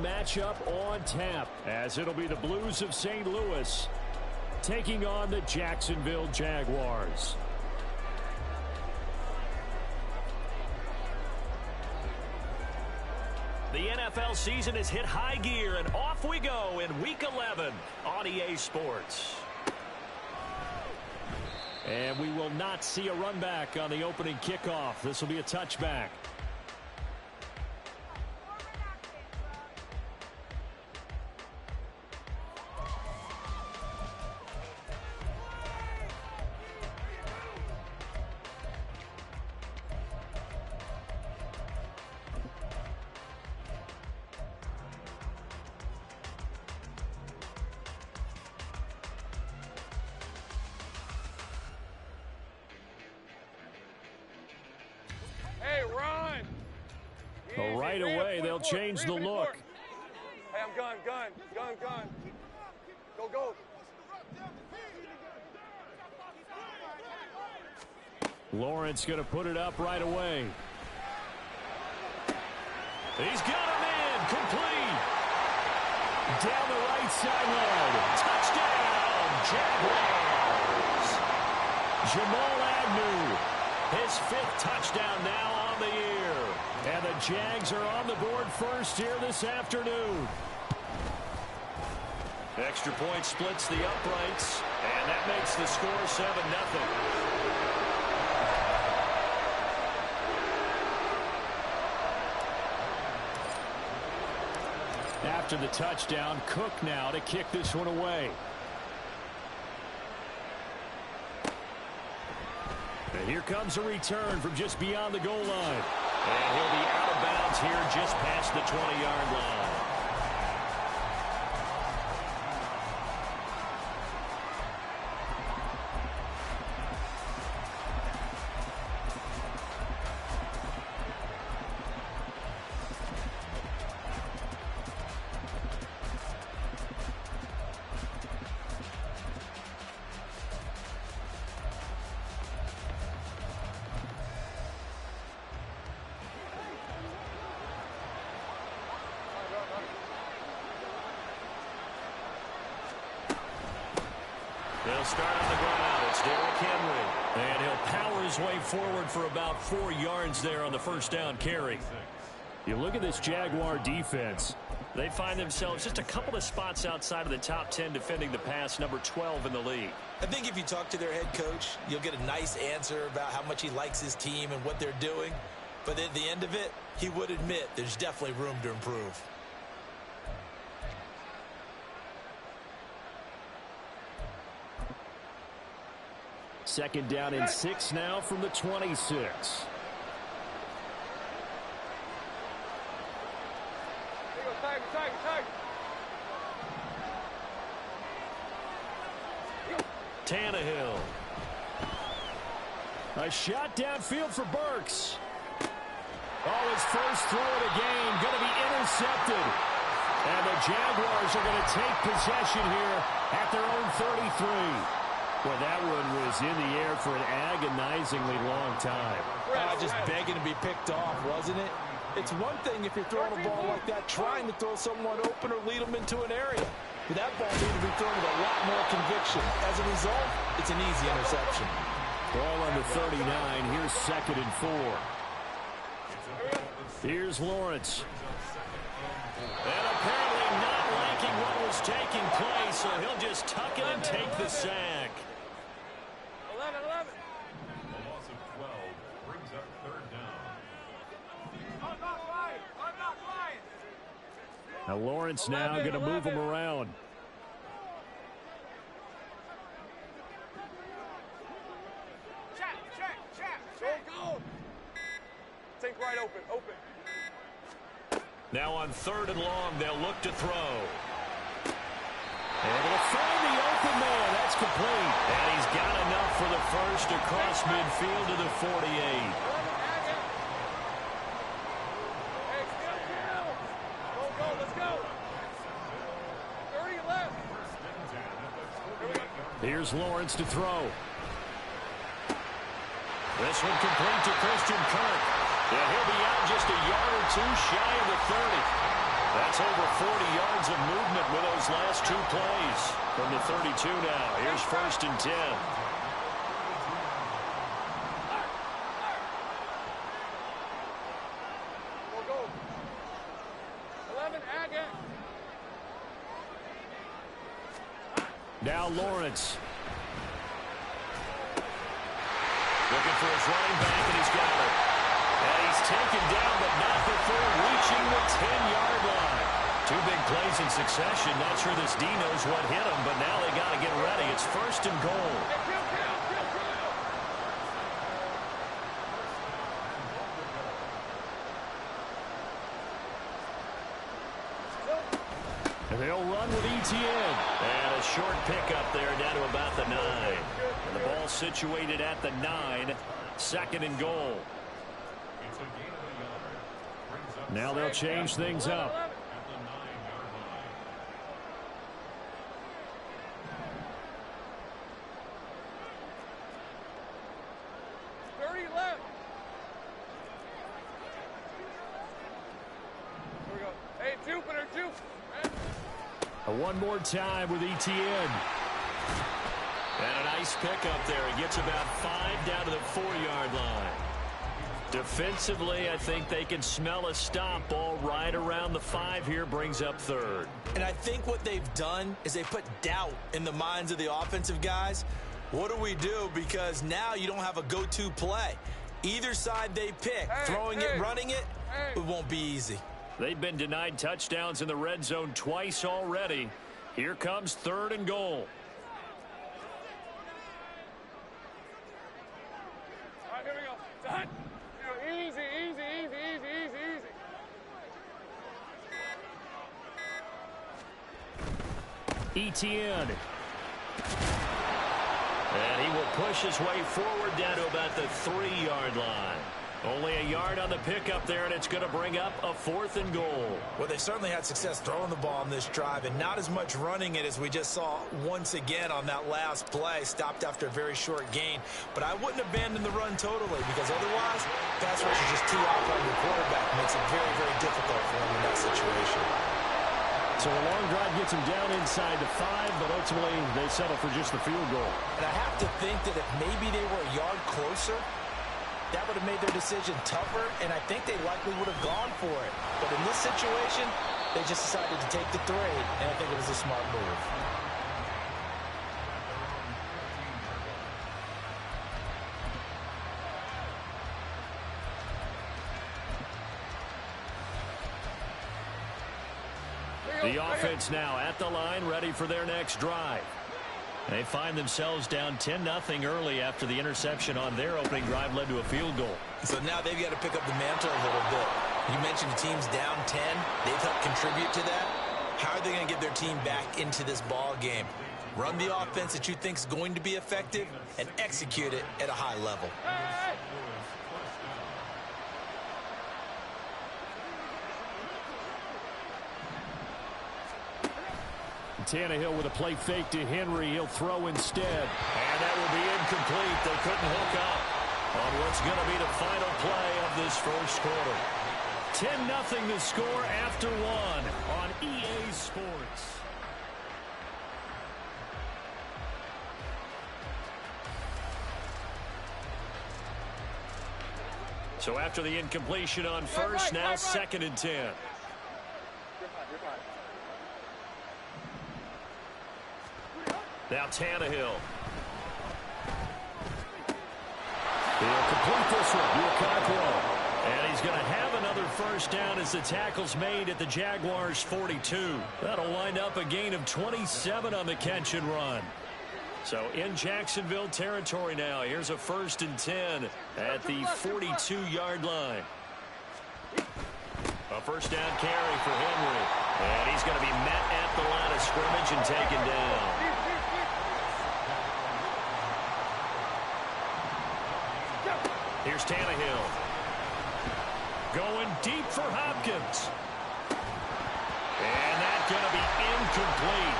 Matchup on tap, as it'll be the Blues of St. Louis taking on the Jacksonville Jaguars. The NFL season has hit high gear, and off we go in Week 11 on EA Sports. And we will not see a run back on the opening kickoff. This will be a touchback. Right away, they'll change the look. Hey, I'm gun. Go. Lawrence going to put it up right away. He's got him in, complete. Down the right sideline. Touchdown, Jaguars. Jamal Agnew, his 5th touchdown now on the year. And the Jags are on the board first here this afternoon. Extra point splits the uprights, and that makes the score 7-0. After the touchdown, Cook now to kick this one away. And here comes a return from just beyond the goal line. And he'll be out of bounds here just past the 20-yard line. They'll start on the ground. It's Derrick Henry. And he'll power his way forward for about 4 yards there on the first down carry. You look at this Jaguar defense. They find themselves just a couple of spots outside of the top 10 defending the pass, number 12 in the league. I think if you talk to their head coach, you'll get a nice answer about how much he likes his team and what they're doing. But at the end of it, he would admit there's definitely room to improve. Second down and 6 now from the 26. Tannehill. A shot downfield for Burks. Oh, his first throw of the game going to be intercepted. And the Jaguars are going to take possession here at their own 33. Well, that one was in the air for an agonizingly long time. Just begging to be picked off, wasn't it? It's one thing if you're throwing a ball like that, trying to throw someone open or lead them into an area. But that ball needed to be thrown with a lot more conviction. As a result, it's an easy interception. Ball on the 39. Here's 2nd and 4. Here's Lawrence. And apparently not liking what was taking place, so he'll just tuck it and take the sack. 11. A loss of 12 brings up 3rd down. I'm not flying. Now Lawrence now going to move him around. Check. Go. Think right open. Now on 3rd and long, they'll look to throw. And they'll find the open man. That's complete. And he's got enough for the first across midfield to the 48. Go, let's go. 30 left. Here's Lawrence to throw. This one complete to Christian Kirk. Yeah, he'll be out just a yard or two shy of the 30. That's over 40 yards of movement with those last two plays. From the 32 now. Here's 1st and 10. Go. 11, Agate. Now Lawrence. Looking for his running back, and he's got it. And he's taken down, but not before reaching the 10-yard line. Two big plays in succession. Not sure this D knows what hit him, but now they got to get ready. It's 1st and goal. And they'll run with ETN. And a short pickup there down to about the 9. And the ball situated at the 9. 2nd and goal. Now they'll change things up. One more time with ETN. And a nice pickup there. He gets about 5 down to the 4-yard line. Defensively, I think they can smell a stop. Ball right around the 5 here, brings up 3rd. And I think what they've done is they put doubt in the minds of the offensive guys. What do we do? Because now you don't have a go-to play. Either side they pick, throwing it, running it, it won't be easy. They've been denied touchdowns in the red zone twice already. Here comes 3rd and goal. All right, here we go. Done. Easy, easy, easy, easy, easy, easy. ETN. And he will push his way forward down to about the 3-yard line. Only a yard on the pickup there, and it's going to bring up a 4th and goal. Well, they certainly had success throwing the ball on this drive, and not as much running it as we just saw once again on that last play. Stopped after a very short gain. But I wouldn't abandon the run totally, because otherwise, pass rush is just too off on your quarterback. Makes it very, very difficult for him in that situation. So a long drive gets him down inside the 5, but ultimately they settle for just the field goal. And I have to think that if maybe they were a yard closer, that would have made their decision tougher, and I think they likely would have gone for it. But in this situation, they just decided to take the 3, and I think it was a smart move. The offense now at the line, ready for their next drive. They find themselves down 10-0 early after the interception on their opening drive led to a field goal. So now they've got to pick up the mantle a little bit. You mentioned the team's down 10. They've helped contribute to that. How are they going to get their team back into this ball game? Run the offense that you think is going to be effective and execute it at a high level. Tannehill with a play fake to Henry. He'll throw instead. And that will be incomplete. They couldn't hook up on what's going to be the final play of this first quarter. 10-0 the score after 1 on EA Sports. So after the incompletion on first, now 2nd and 10. You're fine. Now Tannehill. He'll complete this one to Okonkwo. And he's going to have another first down as the tackle's made at the Jaguars' 42. That'll wind up a gain of 27 on the catch and run. So in Jacksonville territory now. Here's a 1st and 10 at the 42-yard line. A first down carry for Henry. And he's going to be met at the line of scrimmage and taken down. Here's Tannehill. Going deep for Hopkins. And that's going to be incomplete.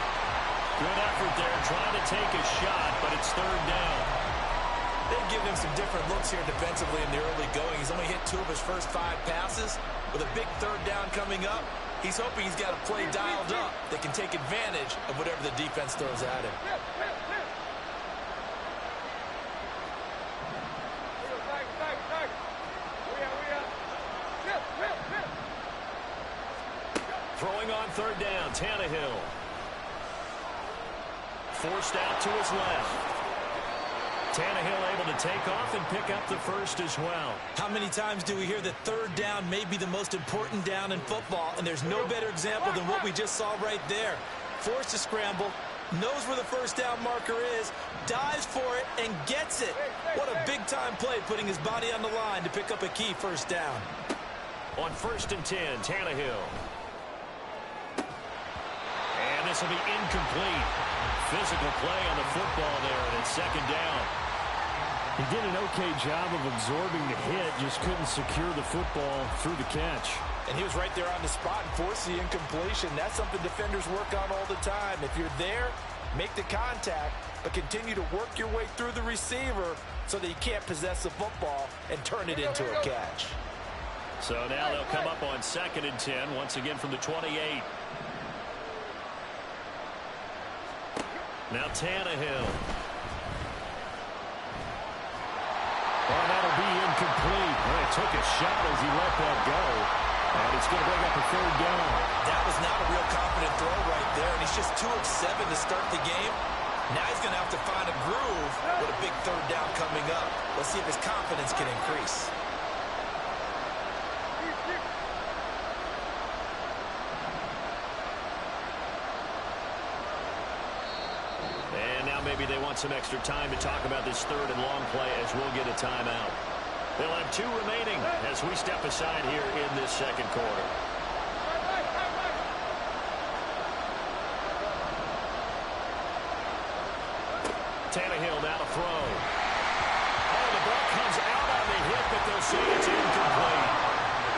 Good effort there trying to take a shot, but it's 3rd down. They've given him some different looks here defensively in the early going. He's only hit 2 of his first 5 passes. With a big 3rd down coming up, He's hoping he's got a play dialed up that can take advantage of whatever the defense throws at him. Throwing on third down, Tannehill. Forced out to his left. Tannehill able to take off and pick up the first as well. How many times do we hear that third down may be the most important down in football, and there's no better example than what we just saw right there. Forced to scramble, knows where the first down marker is, dives for it, and gets it. What a big-time play, putting his body on the line to pick up a key first down. On 1st and 10, Tannehill. And this will be incomplete. Physical play on the football there, and it's 2nd down. He did an okay job of absorbing the hit, just couldn't secure the football through the catch. And he was right there on the spot and forced the incompletion. That's something defenders work on all the time. If you're there, make the contact, but continue to work your way through the receiver so that you can't possess the football and turn it into a catch. So now they'll come up on 2nd and 10, once again from the 28. Now Tannehill. Oh, that'll be incomplete. Well, he took a shot as he let that go. And it's going to bring up a 3rd down. That was not a real confident throw right there, and he's just 2 of 7 to start the game. Now he's going to have to find a groove with a big 3rd down coming up. Let's see if his confidence can increase. Maybe they want some extra time to talk about this 3rd and long play as we'll get a timeout. They'll have 2 remaining as we step aside here in this 2nd quarter. Tannehill now to throw. Oh, the ball comes out on the hit, but they'll say it's incomplete.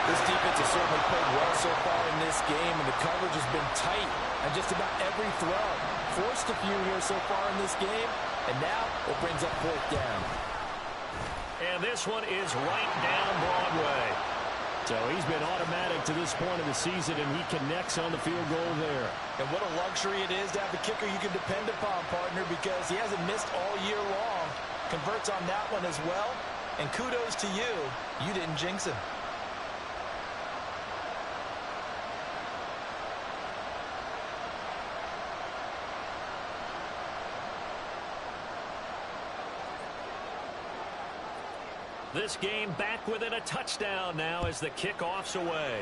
This defense has certainly played well so far in this game, and the coverage has been tight on just about every throw. Forced a few here so far in this game, and now it brings up 4th down. And this one is right down Broadway. So he's been automatic to this point of the season, and he connects on the field goal there. And what a luxury it is to have a kicker you can depend upon, partner, because he hasn't missed all year long. Converts on that one as well, and kudos to you. You didn't jinx him. This game back within a touchdown now as the kickoff's away.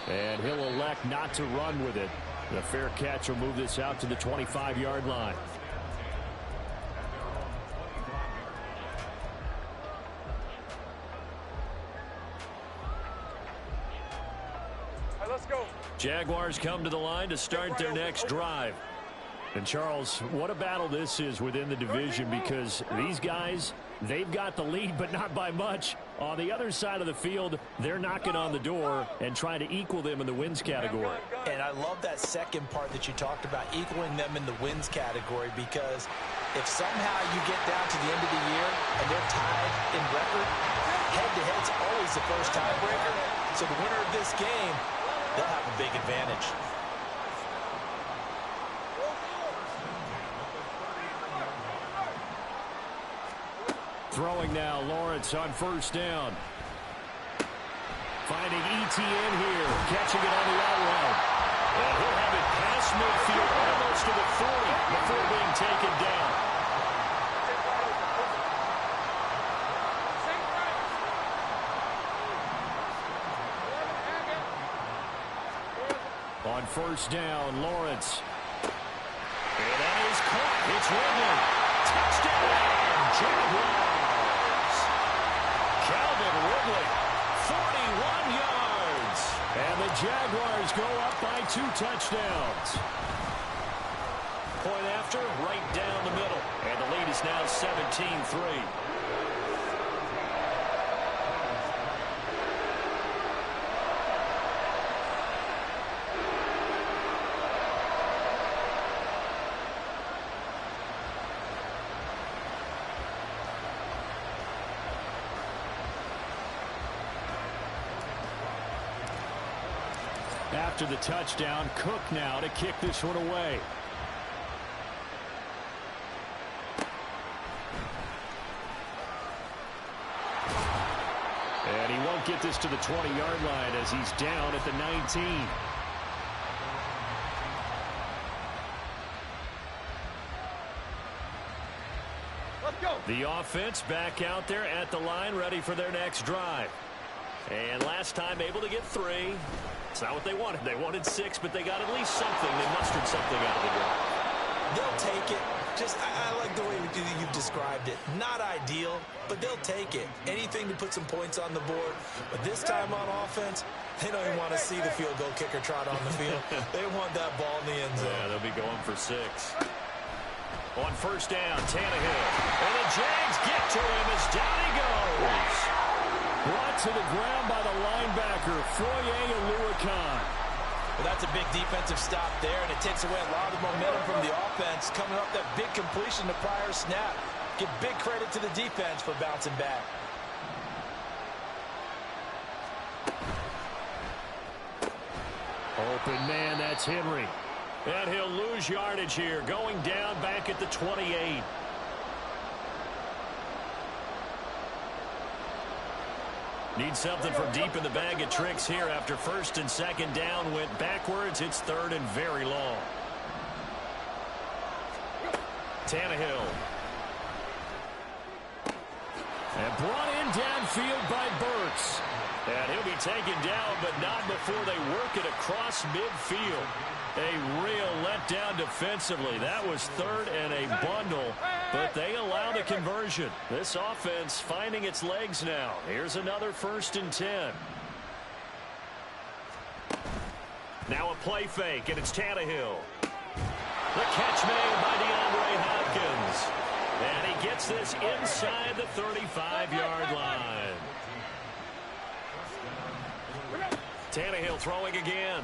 And he'll elect not to run with it. The fair catch will move this out to the 25-yard line. All right, let's go. Jaguars come to the line to start their next drive. And, Charles, what a battle this is within the division, because these guys, they've got the lead, but not by much. On the other side of the field, they're knocking on the door and trying to equal them in the wins category. And I love that second part that you talked about, equaling them in the wins category, because if somehow you get down to the end of the year and they're tied in record, head-to-head's always the first tiebreaker. So the winner of this game, they'll have a big advantage. Throwing now, Lawrence on 1st down. Finding ETN here, catching it on the out route. And he'll have it past midfield, almost to the 40 before being taken down. On 1st down, Lawrence. And that is caught. It's Ridley. Touchdown, Jaguars. Calvin Ridley, 41 yards. And the Jaguars go up by 2 touchdowns. Point after, right down the middle. And the lead is now 17-3. After the touchdown, Cook now to kick this one away. And he won't get this to the 20-yard line as he's down at the 19. Let's go. The offense back out there at the line, ready for their next drive. And last time able to get 3. It's not what they wanted. They wanted 6, but they got at least something. They mustered something out of the drive. They'll take it. I like the way you've described it. Not ideal, but they'll take it. Anything to put some points on the board. But this time on offense, they don't even want to see the field goal kicker trot on the field. They want that ball in the end zone. Yeah, they'll be going for 6. On first down, Tannehill. And the Jags get to him as down he goes. Brought to the ground by the linebacker, Foye Oluokun. Well, that's a big defensive stop there, and it takes away a lot of momentum from the offense. Coming up that big completion to prior snap. Give big credit to the defense for bouncing back. Open man, that's Henry. And he'll lose yardage here, going down back at the 28. Need something from deep in the bag of tricks here after first and second down went backwards. It's third and very long. Tannehill. And brought in downfield by Burks. And he'll be taken down, but not before they work it across midfield. A real letdown defensively. That was third and a bundle, but they allow the conversion. This offense finding its legs now. Here's another 1st and 10. Now a play fake, and it's Tannehill. The catch made by DeAndre Hopkins. And he gets this inside the 35-yard line. Tannehill throwing again.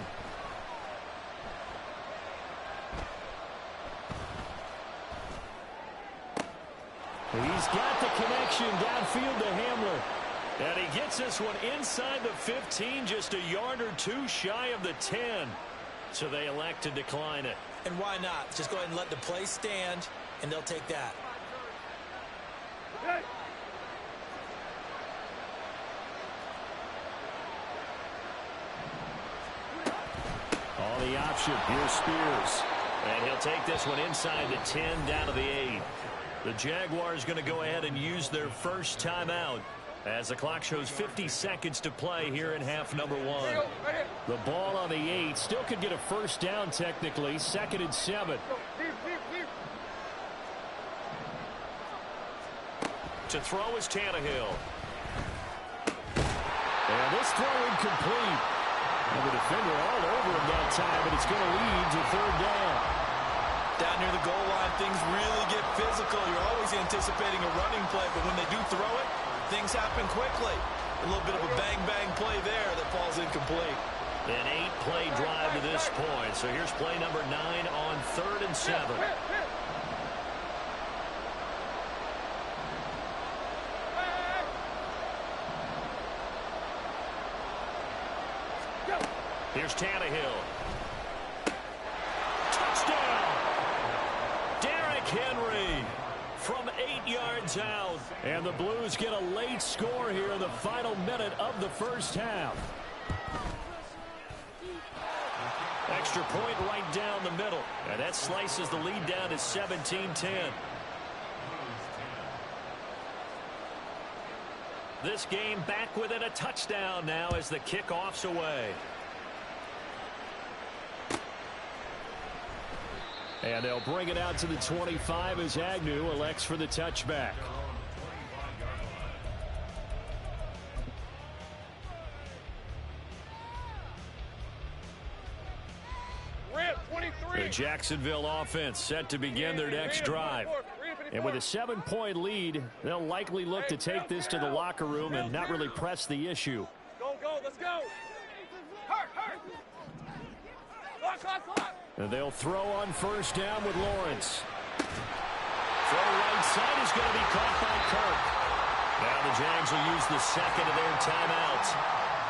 He's got the connection downfield to Hamler. And he gets this one inside the 15, just a yard or 2 shy of the 10. So they elect to decline it. And why not? Just go ahead and let the play stand, and they'll take that. On the option, here's Spears. And he'll take this one inside the 10, down to the 8. The Jaguars going to go ahead and use their first timeout as the clock shows 50 seconds to play here in half number 1. The ball on the 8 still could get a first down technically. 2nd and 7. To throw is Tannehill. And this throw incomplete. And the defender all over him that time, and it's going to lead to 3rd down. Down near the goal line, things really get physical. You're always anticipating a running play, but when they do throw it, things happen quickly. A little bit of a bang-bang play there that falls incomplete. An 8-play drive to this point. So here's play number 9 on 3rd and 7. Here's Tannehill. Touchdown! Derrick Henry from 8 yards out. And the Blues get a late score here in the final minute of the first half. Extra point right down the middle. And that slices the lead down to 17-10. This game back within a touchdown now as the kickoff's away. And they'll bring it out to the 25 as Agnew elects for the touchback. The Jacksonville offense set to begin their next drive. And with a 7-point lead, they'll likely look to take this to the locker room and not really press the issue. Go, let's go. Hurt. Clock. And they'll throw on first down with Lawrence. Throw right side is going to be caught by Kirk. Now the Jags will use the second of their timeouts.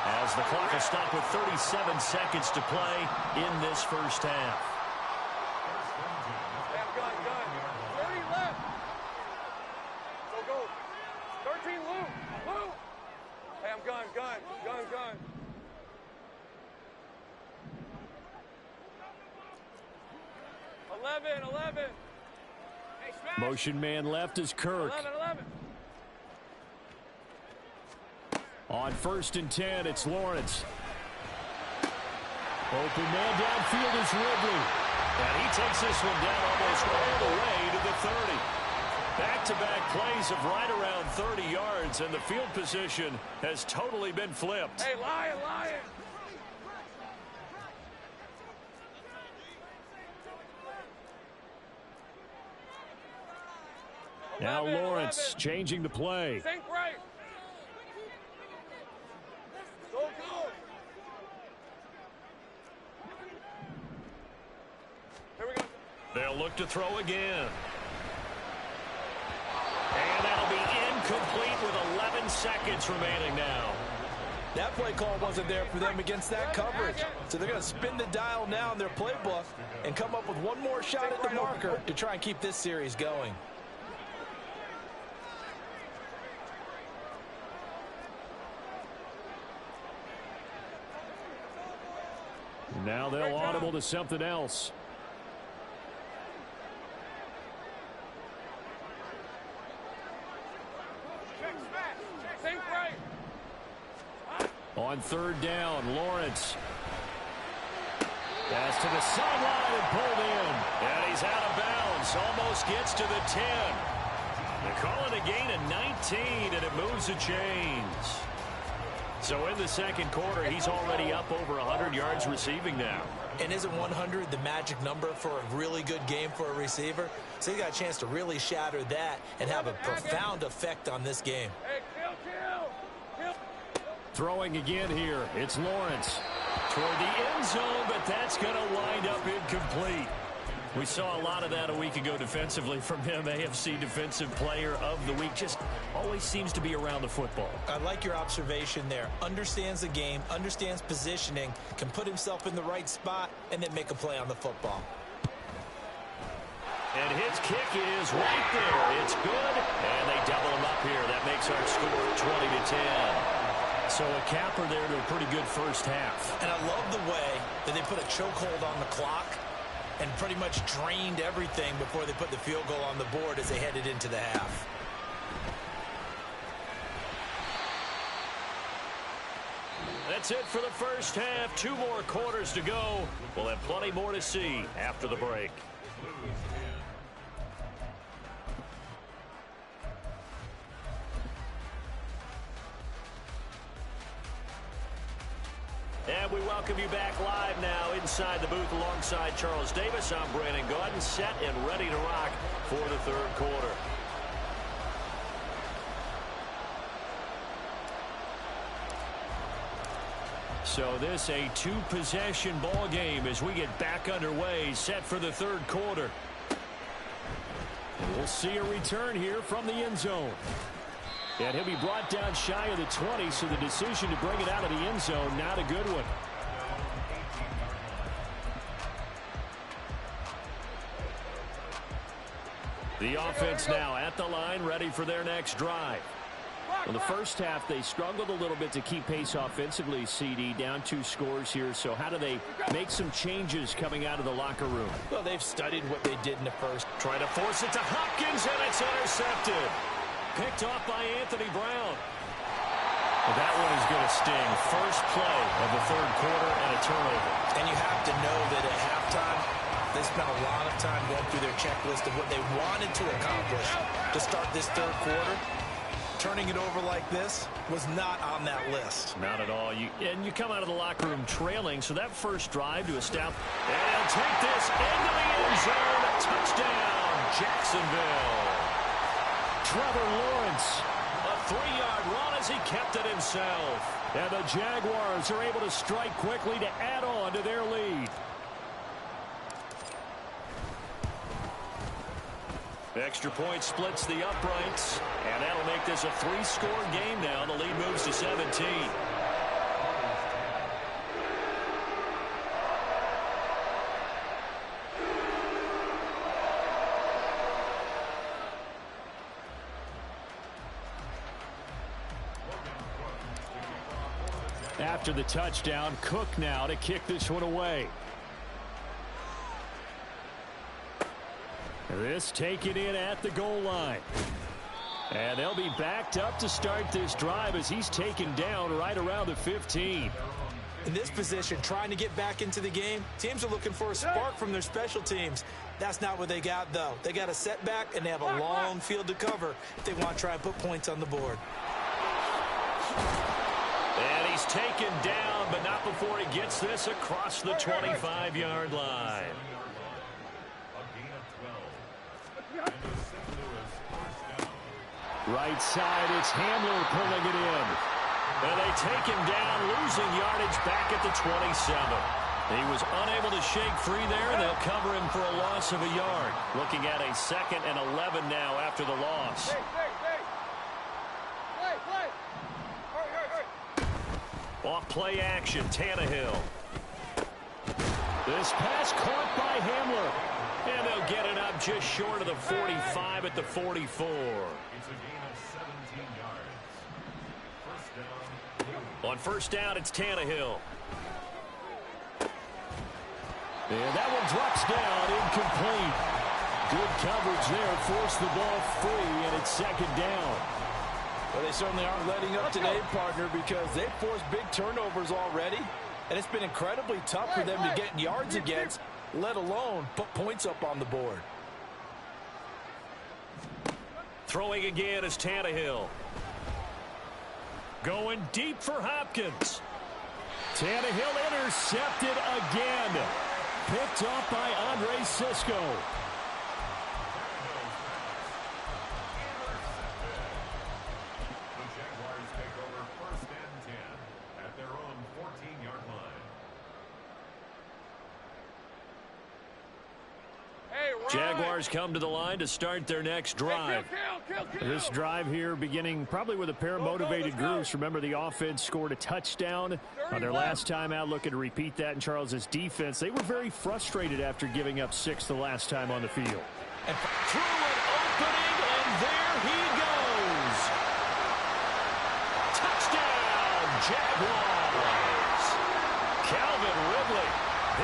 as the clock will stop with 37 seconds to play in this first half. Hey, I'm gun. 30 left. Go. 13 loop. Hey, I'm gun. 11. Hey, smash. Motion man left is Kirk. 11. On 1st and 10, it's Lawrence. Open man downfield is Ridley. And he takes this one down almost all the way to the 30. Back-to-back plays of right around 30 yards, and the field position has totally been flipped. Hey, Lion. Now Lawrence changing the play. Think right. Go. Here we go. They'll look to throw again. And that'll be incomplete with 11 seconds remaining now. That play call wasn't there for them against that coverage. So they're going to spin the dial now in their playbook and come up with one more shot at the marker to try and keep this series going. Now they'll audible to something else. Think right. On 3rd down, Lawrence. Pass to the sideline and pulled in. And he's out of bounds. Almost gets to the 10. They call it a gain of 19, and it moves the chains. So in the second quarter, he's already up over 100 yards receiving now. And isn't 100 the magic number for a really good game for a receiver? So he got a chance to really shatter that and have a profound effect on this game. Hey, kill. Throwing again here, it's Lawrence. Toward the end zone, but that's going to wind up incomplete. We saw a lot of that a week ago defensively from him. AFC Defensive Player of the Week. Just always seems to be around the football. I like your observation there. Understands the game, understands positioning, can put himself in the right spot, and then make a play on the football. And his kick is right there. It's good, and they double him up here. That makes our score 20-10. So a capper there to a pretty good first half. And I love the way that they put a chokehold on the clock and pretty much drained everything before they put the field goal on the board as they headed into the half. That's it for the first half. 2 more quarters to go. We'll have plenty more to see after the break. And we welcome you back live now inside the booth alongside Charles Davis. I'm Brandon Gaudin, set and ready to rock for the third quarter. So this a 2-possession ball game as we get back underway, set for the third quarter. And we'll see a return here from the end zone. And he'll be brought down shy of the 20, so the decision to bring it out of the end zone, not a good one. The offense now at the line, ready for their next drive. In the first half, they struggled a little bit to keep pace offensively, CD, down 2 scores here. So how do they make some changes coming out of the locker room? Well, they've studied what they did in the first. Trying to force it to Hopkins, and it's intercepted. Picked off by Anthony Brown. Well, that one is going to sting. First play of the third quarter and a turnover. And you have to know that at halftime, they spent a lot of time going through their checklist of what they wanted to accomplish to start this third quarter. Turning it over like this was not on that list. Not at all. And you come out of the locker room trailing, so that first drive to establish. And take this into the end zone. Touchdown, Jacksonville. Trevor Lawrence, a 3-yard run as he kept it himself. And the Jaguars are able to strike quickly to add on to their lead. Extra point splits the uprights, and that'll make this a 3-score game now. The lead moves to 17. After the touchdown, Cook now to kick this one away. This taken in at the goal line. And they'll be backed up to start this drive as he's taken down right around the 15. In this position, trying to get back into the game, teams are looking for a spark from their special teams. That's not what they got, though. They got a setback, and they have a long field to cover if they want to try and put points on the board. And he's taken down, but not before he gets this across the 25-yard line. Right side, it's Hamler pulling it in. And they take him down, losing yardage back at the 27. He was unable to shake free there, and they'll cover him for a loss of a yard. Looking at a 2nd and 11 now after the loss. Off play action, Tannehill. This pass caught by Hamler. And they'll get it up just short of the 45 at the 44. It's a gain of 17 yards. First down. On first down, it's Tannehill. And that one drops down, incomplete. Good coverage there, forced the ball free, and it's 2nd down. Well, they certainly aren't letting up today, partner, because they've forced big turnovers already, and it's been incredibly tough for them to get yards against, let alone put points up on the board. Throwing again is Tannehill. Going deep for Hopkins. Tannehill intercepted again. Picked off by Andre Sisco. The Jaguars take over 1st and 10 at their own 14-yard line. Jaguars come to the line to start their next drive. This drive here beginning probably with a pair of motivated groups. Remember, the offense scored a touchdown on their last time out, looking to repeat that in Charles's defense. They were very frustrated after giving up 6 the last time on the field. And through an opening, and there he goes. Touchdown, Jaguars. Calvin Ridley,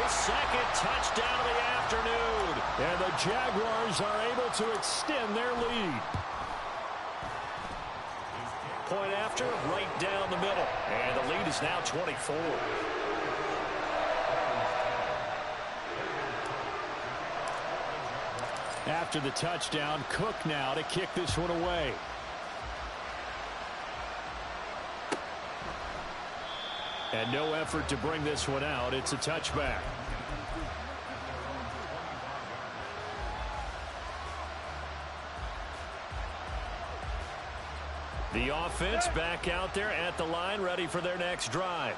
his 2nd touchdown of the afternoon. And the Jaguars are able to extend their lead. Point after, right down the middle. And the lead is now 24. After the touchdown, Cook now to kick this one away. And no effort to bring this one out. It's a touchback. The offense back out there at the line, ready for their next drive.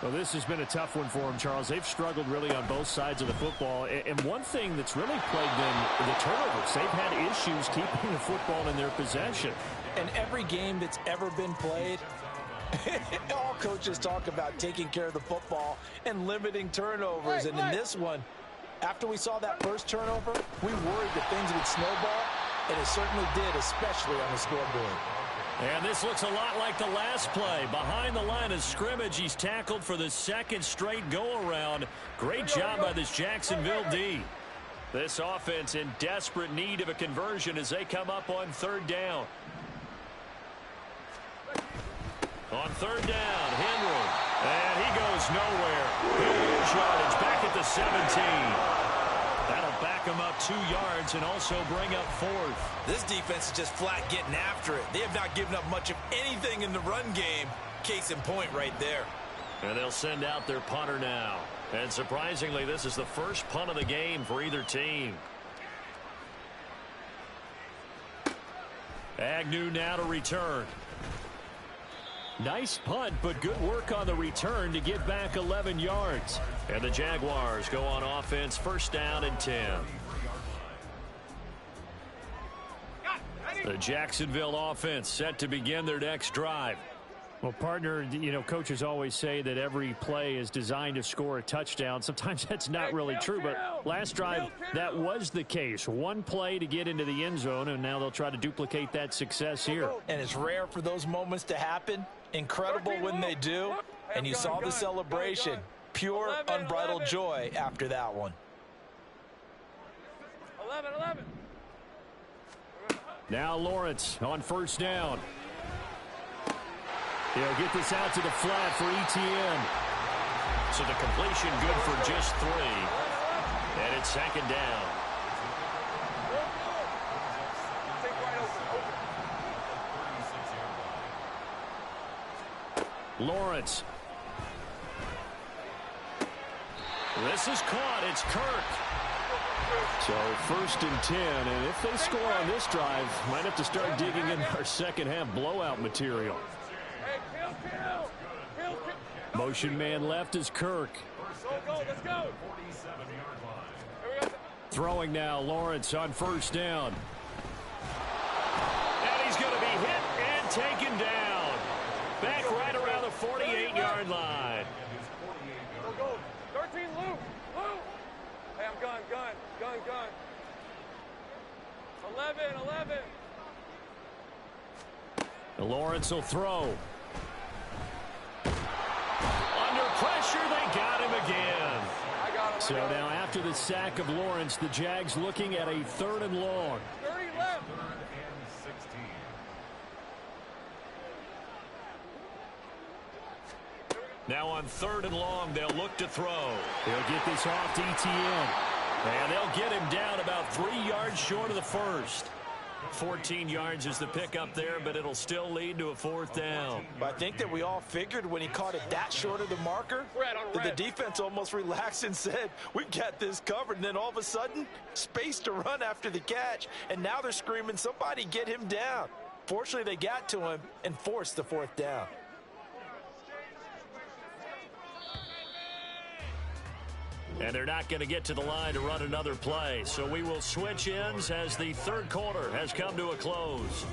Well, this has been a tough one for them, Charles. They've struggled really on both sides of the football. And one thing that's really plagued them, the turnovers. They've had issues keeping the football in their possession. And every game that's ever been played, all coaches talk about taking care of the football and limiting turnovers. And in this one, after we saw that first turnover, we worried that things would snowball, and it certainly did, especially on the scoreboard. And this looks a lot like the last play. Behind the line of scrimmage, he's tackled for the 2nd straight go-around. Great job by this Jacksonville D. This offense in desperate need of a conversion as they come up on 3rd down. On 3rd down, Henry. And he goes nowhere. He'll lose yardage back at the 17. That'll back him up 2 yards and also bring up 4th. This defense is just flat getting after it. They have not given up much of anything in the run game. Case in point right there. And they'll send out their punter now. And surprisingly, this is the first punt of the game for either team. Agnew now to return. Nice punt, but good work on the return to get back 11 yards. And the Jaguars go on offense, 1st down and 10. The Jacksonville offense set to begin their next drive. Well, partner, you know, coaches always say that every play is designed to score a touchdown. Sometimes that's not really true, but last drive, that was the case. One play to get into the end zone, and now they'll try to duplicate that success here. And it's rare for those moments to happen. Incredible when they do. And you saw the celebration. Pure, unbridled joy after that one. 11. Now Lawrence on first down. He'll get this out to the flat for ETN. So the completion good for just 3. And it's second down. Lawrence. This is caught. It's Kirk. So 1st and 10, and if they score on this drive, might have to start digging in our second half blowout material. Hey, kill. Motion man left is Kirk. Go, let's go. Throwing now, Lawrence on first down. And he's going to be hit and taken down. Back right around the 48-yard line. Go. 13, Luke. Hey, I'm gun. 11. Lawrence will throw. Under pressure, they got him again. I got him. So now after the sack of Lawrence, the Jags looking at a 3rd and long. 30 left. 3rd and 16. Now on 3rd and long, they'll look to throw. They'll get this off to ETN. And they'll get him down about 3 yards short of the first. 14 yards is the pickup there, but it'll still lead to a 4th down. But I think that we all figured when he caught it that short of the marker, that the defense almost relaxed and said, we've got this covered. And then all of a sudden, space to run after the catch. And now they're screaming, somebody get him down. Fortunately, they got to him and forced the 4th down. And they're not going to get to the line to run another play. So we will switch ends as the 3rd quarter has come to a close.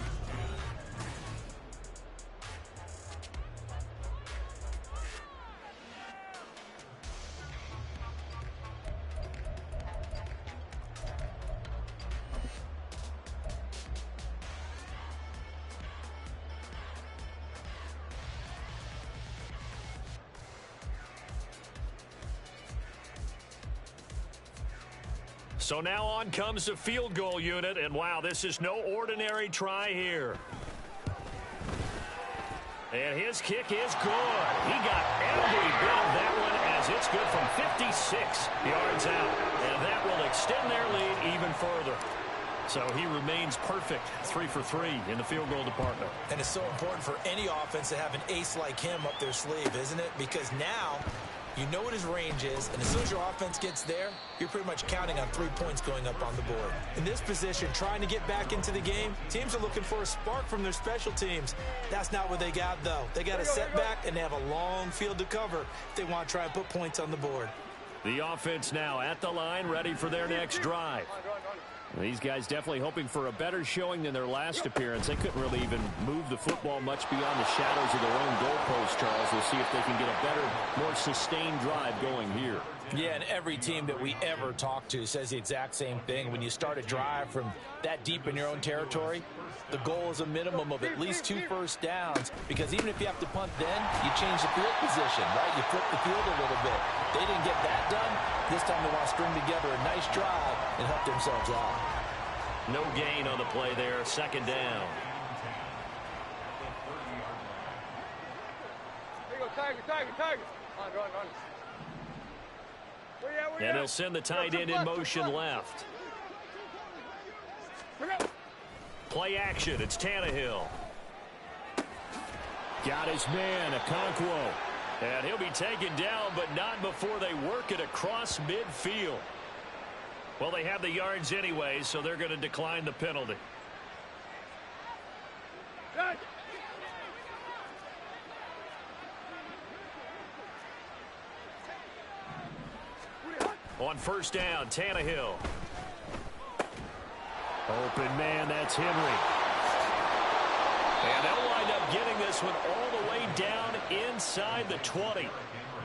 So now on comes the field goal unit, and wow, this is no ordinary try here. And his kick is good. He got every bit of that one as it's good from 56 yards out. And that will extend their lead even further. So he remains perfect, 3 for 3 in the field goal department. And it's so important for any offense to have an ace like him up their sleeve, isn't it? Because now you know what his range is, and as soon as your offense gets there, you're pretty much counting on 3 points going up on the board. In this position, trying to get back into the game, teams are looking for a spark from their special teams. That's not what they got, though. They got a setback, and they have a long field to cover if they want to try and put points on the board. The offense now at the line, ready for their next drive. These guys definitely hoping for a better showing than their last appearance. They couldn't really even move the football much beyond the shadows of their own goalpost, Charles. We'll see if they can get a better, more sustained drive going here. Yeah, and every team that we ever talk to says the exact same thing. When you start a drive from that deep in your own territory, the goal is a minimum of at least 2 first downs, because even if you have to punt then, you change the field position, right? You flip the field a little bit. They didn't get that done. This time they want to string together a nice drive and help themselves out. No gain on the play there, second down. There you go, Tiger. Run. And he'll send the tight end in motion left. Play action, it's Tannehill. Got his man, Okonkwo. And he'll be taken down, but not before they work it across midfield. Well, they have the yards anyway, so they're going to decline the penalty. On first down, Tannehill. Open man, that's Henry. And they'll wind up getting this one all the way down inside the 20.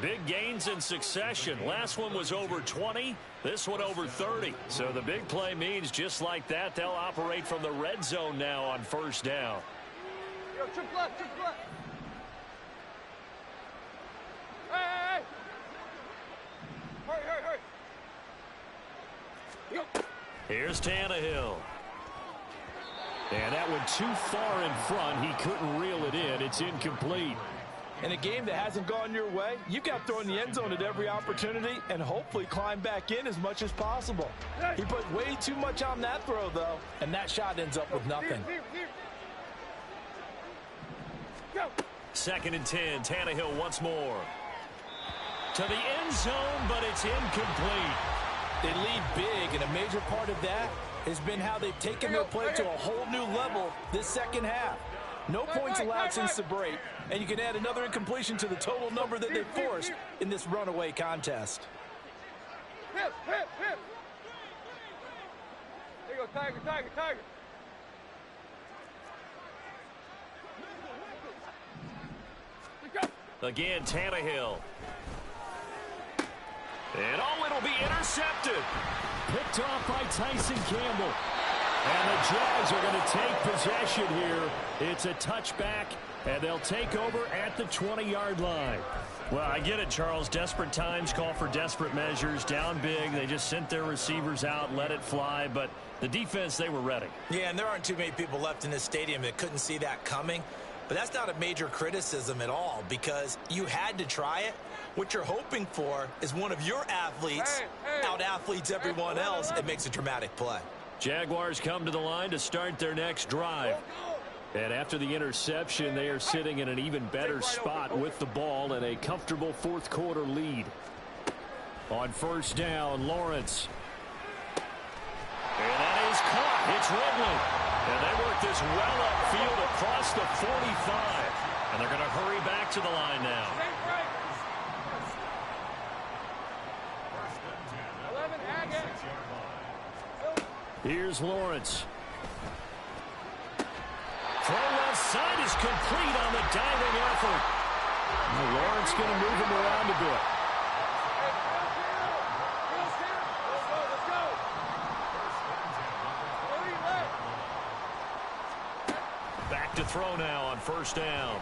Big gains in succession. Last one was over 20. This one over 30. So the big play means just like that, they'll operate from the red zone now on first down. Trip left. Here's Tannehill. And that went too far in front. He couldn't reel it in. It's incomplete. In a game that hasn't gone your way, you've got to throw in the end zone at every opportunity and hopefully climb back in as much as possible. He put way too much on that throw, though, and that shot ends up with nothing. Second and 10. Tannehill once more. To the end zone, but it's incomplete. They lead big, and a major part of that has been how they've taken their play to a whole new level this second half. No points allowed since the break, and you can add another incompletion to the total number that they forced in this runaway contest. There you go, Tiger, Tiger, Tiger. Again, Tannehill. And it'll be intercepted. Picked off by Tyson Campbell. And the Jags are going to take possession here. It's a touchback, and they'll take over at the 20-yard line. Well, I get it, Charles. Desperate times call for desperate measures. Down big, they just sent their receivers out, let it fly. But the defense, they were ready. Yeah, and there aren't too many people left in this stadium that couldn't see that coming. But that's not a major criticism at all because you had to try it. What you're hoping for is one of your athletes out-athletes everyone else and makes a dramatic play. Jaguars come to the line to start their next drive. And after the interception, they are sitting in an even better spot with the ball and a comfortable fourth quarter lead. On first down, Lawrence. And that is caught. It's Ridley. And they work this well upfield across the 45. And they're going to hurry back to the line now. Here's Lawrence. Throw left side is complete on the diving effort. Now Lawrence going to move him around a bit. Back to throw now on first down.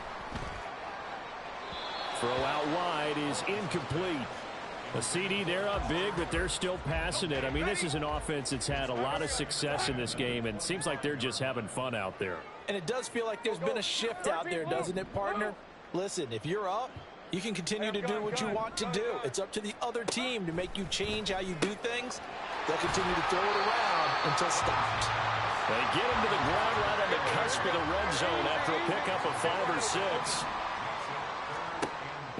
Throw out wide is incomplete. A CD, they're up big, but they're still passing it. I mean, this is an offense that's had a lot of success in this game, and it seems like they're just having fun out there. And it does feel like there's been a shift out there, doesn't it, partner? Listen, if you're up, you can continue to do what you want to do. It's up to the other team to make you change how you do things. They'll continue to throw it around until stopped. They get him to the ground right on the cusp of the red zone after a pickup of 5 or 6.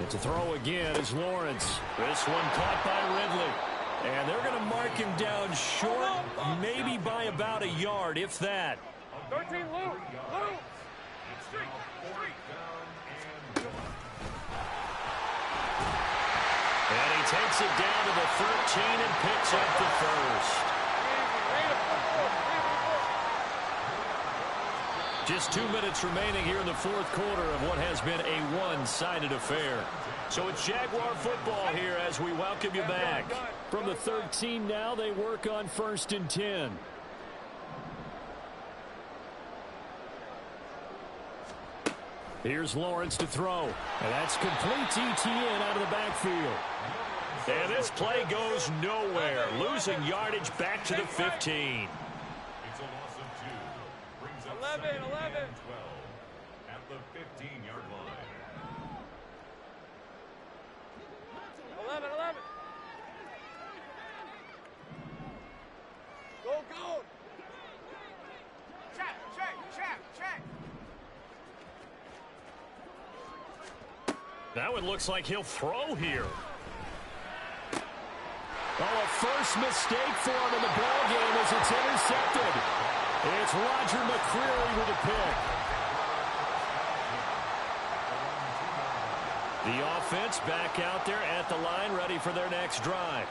It's a throw again as Lawrence. This one caught by Ridley. And they're going to mark him down short, maybe by about a yard, if that. 13, Lou. And he takes it down to the 13 and picks up the first. Just 2 minutes remaining here in the fourth quarter of what has been a one-sided affair. So it's Jaguar football here as we welcome you back. From the 13 now, they work on first and 10. Here's Lawrence to throw. And that's complete to Etienne out of the backfield. And this play goes nowhere. Losing yardage back to the 15. 11. At the 15-yard line. 11. Go. Check. That one looks like he'll throw here. Oh, a first mistake for him in the ball game as it's intercepted. It's Roger McCreary with a pick. The offense back out there at the line, ready for their next drive.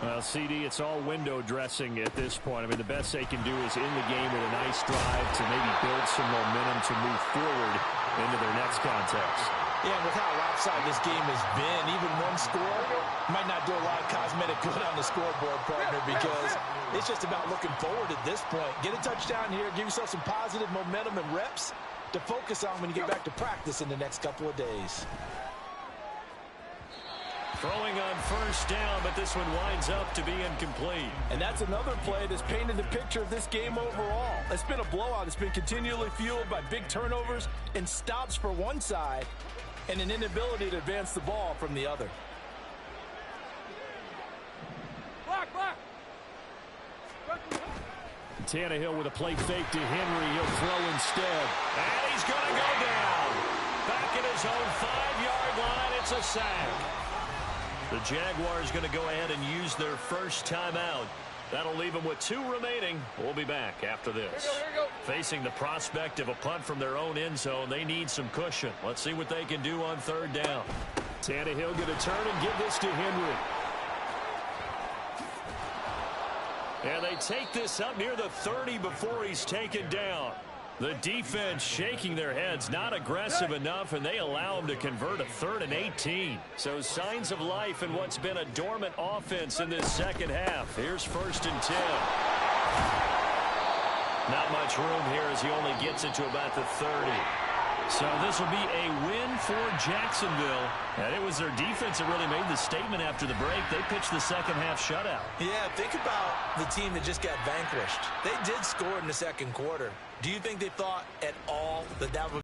Well, CD, it's all window dressing at this point. I mean, the best they can do is in the game with a nice drive to maybe build some momentum to move forward into their next contest. Yeah, and with how lopsided this game has been, even one score might not do a lot of cosmetic good on the scoreboard, partner, because it's just about looking forward at this point. Get a touchdown here, give yourself some positive momentum and reps to focus on when you get back to practice in the next couple of days. Throwing on first down, but this one winds up to be incomplete. And that's another play that's painted the picture of this game overall. It's been a blowout. It's been continually fueled by big turnovers and stops for one side and an inability to advance the ball from the other. Block, block. Tannehill with a play fake to Henry. He'll throw instead. And he's going to go down. Back at his own 5-yard line. It's a sack. The Jaguars going to go ahead and use their first timeout. That'll leave them with 2 remaining. We'll be back after this. Here we go. Facing the prospect of a punt from their own end zone, they need some cushion. Let's see what they can do on third down. Tannehill going to turn and give this to Henry. And they take this up near the 30 before he's taken down. The defense shaking their heads, not aggressive enough, and they allow him to convert a 3rd and 18. So signs of life in what's been a dormant offense in this second half. Here's 1st and 10. Not much room here as he only gets it to about the 30. So this will be a win for Jacksonville. And it was their defense that really made the statement after the break. They pitched the second half shutout. Yeah, think about the team that just got vanquished. They did score in the second quarter. Do you think they thought at all that that would